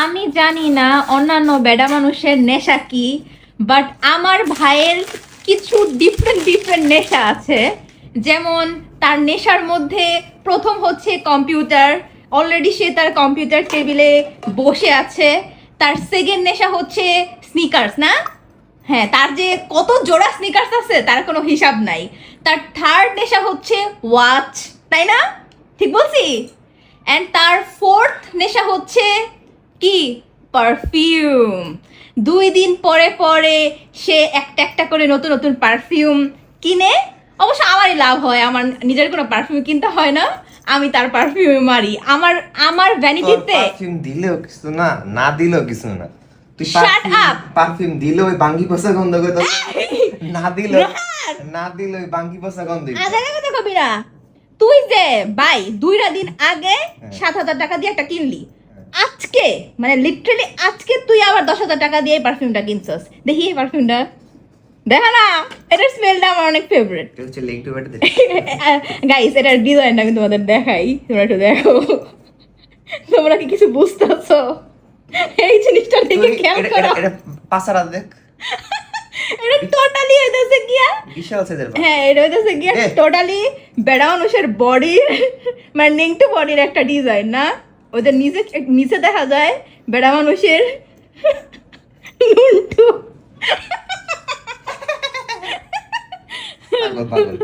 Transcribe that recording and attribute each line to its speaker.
Speaker 1: আমি জানি না অন্যান্য বেডা মানুষের নেশা কি, বাট আমার ভাইয়ের কিছু ডিফারেন্ট নেশা আছে। যেমন তার নেশার মধ্যে প্রথম হচ্ছে কম্পিউটার। অলরেডি সে তার কম্পিউটার টেবিলে বসে আছে। তার সেকেন্ড নেশা হচ্ছে স্নিকার্স, না? হ্যাঁ, তার যে কত জোড়া স্নিকার্স আছে তার কোনো হিসাব নাই। তার থার্ড নেশা হচ্ছে ওয়াচ, তাই না? ঠিক বলছি? অ্যান্ড তার ফোর্থ নেশা হচ্ছে কি? পারফিউম। 2 দিন পরে পরে সে একটা একটা করে নতুন নতুন পারফিউম কিনে। অবশ্য আমারই লাভ হয়, আমার নিজের কোনো পারফিউম কিনতে হয় না, আমি তার পারফিউমে মারি। আমার ভ্যানিটিতে
Speaker 2: পারফিউম দিলেও কিছু না, না দিলেও কিছু না। তুই
Speaker 1: Shut up!
Speaker 2: পারফিউম দিলে ওই বাঙ্গি পচা গন্ধ করে তো, না দিলে ওই বাঙ্গি পচা গন্ধ।
Speaker 1: আজারে কথা কবি না। তুই যে ভাই 2 দিন আগে 7,000 টাকা দিয়ে একটা কিনলি, আজকে মানে লিটারালি আজকে তুই আবার 10,000 টাকা দিয়ে পারফিউমটা কিনছস। দেখি এই পারফিউমটা, দেখা না, এটার স্মেলটা আমার অনেক ফেভারিট।
Speaker 2: এটা হচ্ছে লিংক টু বেটা দে।
Speaker 1: গাইস, এটার ডিজাইনটা আমি তোমাদের দেখাই, তোমরা একটু দেখো। তোমরা কি কিছু বুঝতেছো? এই জিনিসটা দেখে কেমন করো?
Speaker 2: এটা পাসারা দেখ,
Speaker 1: এটা টোটালি হইতাছে গিয়া
Speaker 2: বিশাল সাইজের।
Speaker 1: হ্যাঁ, এটা হইতাছে গিয়া টোটালি বেড়া মানুষের বডির মানে নিংটু বডির একটা ডিজাইন, না? ওদের নিচে নিচে দেখা যায় বেড়া মানুষের নুনটু।
Speaker 2: পাগল পাগল।